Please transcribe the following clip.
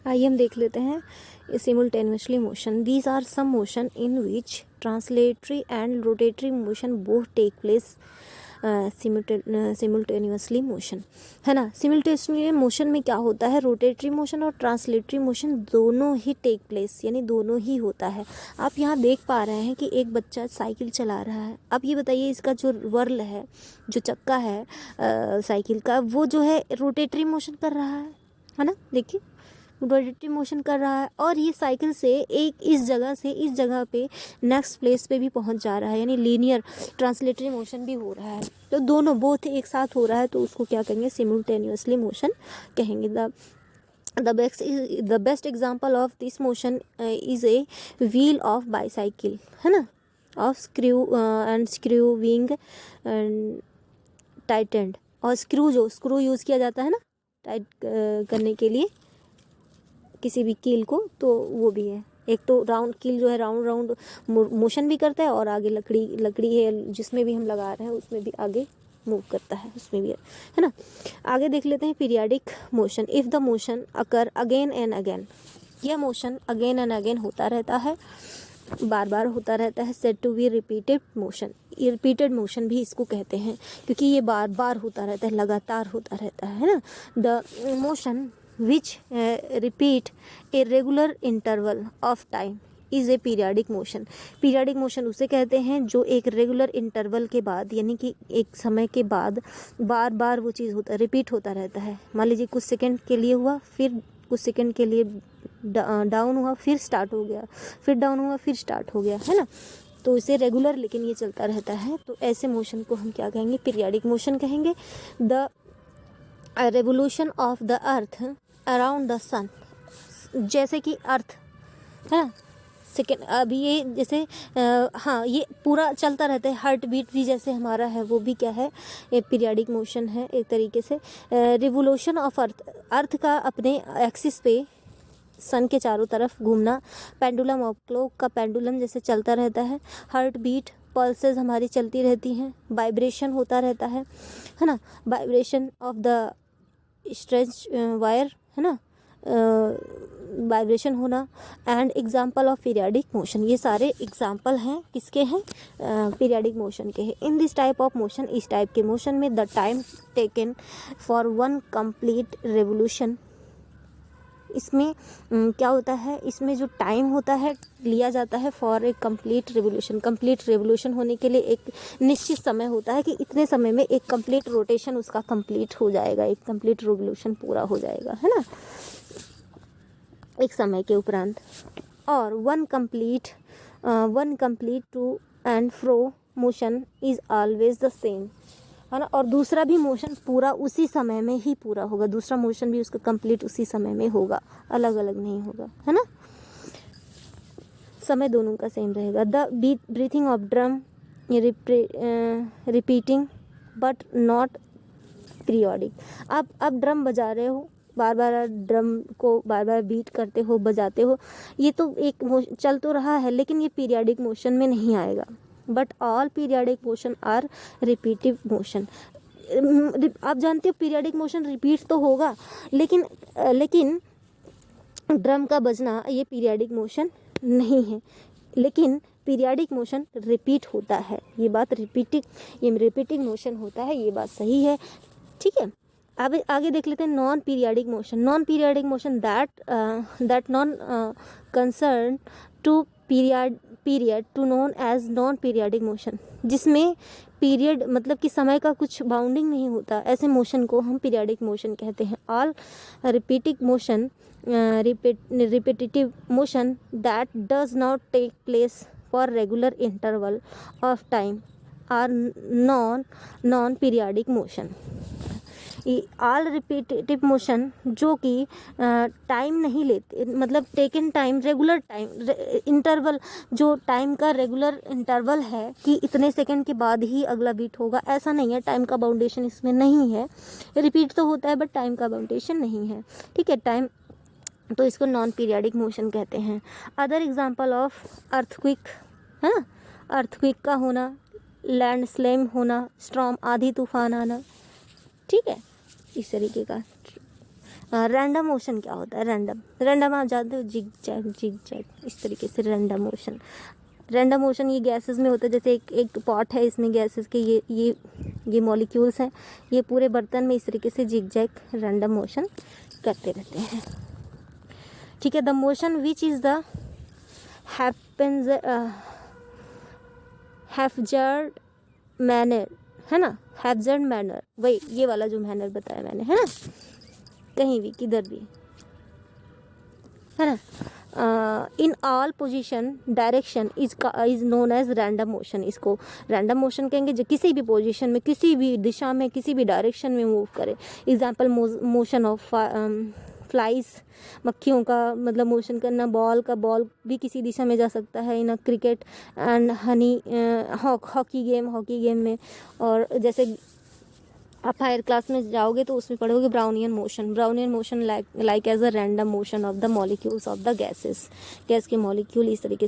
आइए हम देख लेते हैं simultaneously motion. These are some motion in which translatory and rotatory motion both take place simultaneously motion, है ना। सिमुल्टेनियसली मोशन में क्या होता है, रोटेटरी मोशन और ट्रांसलेटरी मोशन दोनों ही टेक प्लेस, यानी दोनों ही होता है। आप यहाँ देख पा रहे हैं कि एक बच्चा साइकिल चला रहा है। अब ये बताइए इसका जो व्हर्ल है, जो चक्का है साइकिल का, वो जो है रोटेटरी मोशन कर रहा है ना। देखिए रोटेटरी मोशन कर रहा है और ये साइकिल से एक इस जगह से इस जगह पे नेक्स्ट प्लेस पे भी पहुंच जा रहा है, यानी लीनियर ट्रांसलेटरी मोशन भी हो रहा है। तो दोनों बोथ एक साथ हो रहा है, तो उसको क्या कहेंगे, सिमुल्टेनियसली मोशन कहेंगे। The best example of this motion is a wheel of bicycle, है ना, ऑफ स्क्रू विंग टाइटेंड। और स्क्रू यूज़ किया जाता है ना टाइट करने के लिए किसी भी कील को, तो वो भी है। एक तो राउंड कील जो है राउंड मोशन भी करता है, और आगे लकड़ी है जिसमें भी हम लगा रहे हैं उसमें भी आगे मूव करता है, उसमें भी है ना। आगे देख लेते हैं periodic motion. If the motion occur again and again, यह मोशन अगेन एंड अगेन होता रहता है, बार बार होता रहता है। Said to be repeated motion, repeated motion भी इसको कहते हैं, क्योंकि ये बार बार होता रहता है, लगातार होता रहता है ना। The motion which repeat a regular interval of time is a periodic motion। Periodic motion उसे कहते हैं जो एक रेगुलर इंटरवल के बाद, यानी कि एक समय के बाद बार बार वो चीज़ होता रिपीट होता रहता है। मान लीजिए कुछ सेकंड के लिए हुआ, फिर कुछ सेकंड के लिए डाउन हुआ, फिर स्टार्ट हो गया, फिर डाउन हुआ, फिर स्टार्ट हो गया, है ना। तो इसे रेगुलर लेकिन ये चलता रहता है, तो ऐसे मोशन को हम क्या कहेंगे, पीरियाडिक मोशन कहेंगे। The revolution of the earth around the sun, जैसे कि अर्थ है ना, सेकेंड अभी ये जैसे हाँ ये पूरा चलता रहता है। हार्ट बीट भी जैसे हमारा है वो भी क्या है, एक पीरियाडिक मोशन है एक तरीके से। रिवोल्यूशन ऑफ अर्थ का अपने एक्सिस पे सन के चारों तरफ घूमना। पेंडुलम ऑफ क्लॉक का पेंडुलम जैसे चलता रहता है। हार्ट बीट पल्सेस हमारी चलती रहती हैं। वाइब्रेशन होता रहता है ना, vibration of the stretch wire, है ना, वाइब्रेशन होना। And example of periodic motion, ये सारे एग्जाम्पल हैं किसके हैं, पीरियाडिक मोशन के हैं। In this type of motion, इस टाइप के मोशन में the time taken for one complete revolution, इसमें क्या होता है, इसमें जो टाइम होता है लिया जाता है for a complete revolution. Complete revolution होने के लिए एक निश्चित समय होता है कि इतने समय में एक कंप्लीट रोटेशन उसका कंप्लीट हो जाएगा, एक कंप्लीट रेवोल्यूशन पूरा हो जाएगा, है ना, एक समय के उपरांत। और one complete to and fro motion is always the same, है ना। और दूसरा भी मोशन पूरा उसी समय में ही पूरा होगा, दूसरा मोशन भी उसका कंप्लीट उसी समय में होगा, अलग अलग नहीं होगा, है ना, समय दोनों का सेम रहेगा। The breathing of drum repeating but not periodic. आप ड्रम बजा रहे हो, बार बार ड्रम को बार बार बीट करते हो, बजाते हो, ये तो एक चल तो रहा है, लेकिन ये पीरियोडिक मोशन में नहीं आएगा। But all periodic motion are repetitive motion. आप जानते हो पीरियोडिक मोशन रिपीट तो होगा, लेकिन ड्रम का बजना ये पीरियोडिक मोशन नहीं है, लेकिन पीरियोडिक मोशन रिपीट होता है। ये बात रिपीटिंग मोशन होता है, ये बात सही है, ठीक है। अब आगे देख लेते हैं non periodic motion. Non periodic motion that non concern to period to known as non periodic motion, जिसमें पीरियड मतलब कि समय का कुछ बाउंडिंग नहीं होता, ऐसे मोशन को हम पीरियोडिक मोशन कहते हैं। All repeating motion repetitive motion that does not take place for regular interval of time are non periodic motion. All repetitive motion जो कि टाइम नहीं लेते, मतलब taken time, regular time interval, जो टाइम का regular interval है कि इतने सेकंड के बाद ही अगला बीट होगा, ऐसा नहीं है, टाइम का बाउंडेशन इसमें नहीं है। रिपीट तो होता है बट टाइम का बाउंडेशन नहीं है, ठीक है, टाइम, तो इसको नॉन पीरियोडिक मोशन कहते हैं। अदर एग्जाम्पल ऑफ अर्थक्विक, है ना, अर्थक्विक का होना, लैंडस्लाइड होना, स्टॉर्म आधी तूफान आना, ठीक है, इस तरीके का। रैंडम मोशन क्या होता है? रैंडम आप जानते हो, जिग जैग इस तरीके से रैंडम मोशन। रैंडम मोशन ये गैसेस में होता है, जैसे एक पॉट है, इसमें गैसेस के ये मॉलिक्यूल्स हैं, ये पूरे बर्तन में इस तरीके से जिग जैग रैंडम मोशन करते रहते हैं। ठीक है, the motion which is the haphazard manner, है ना, हैप्जर्ड मैनर, वही ये वाला जो मैनर बताया मैंने, है ना, कहीं भी किधर भी, है ना, in all position direction is known as random motion. इसको रैंडम मोशन कहेंगे जो किसी भी पोजीशन में, किसी भी दिशा में, किसी भी डायरेक्शन में मूव करे। एग्जाम्पल मोशन ऑफ फ्लाइज, मक्खियों का मतलब मोशन करना, बॉल भी किसी दिशा में जा सकता है in cricket and hockey game में। और जैसे आप हायर क्लास में जाओगे तो उसमें पढ़ोगे Brownian motion like as a random motion of the molecules of the gases, gas के मॉलिक्यूल इस तरीके से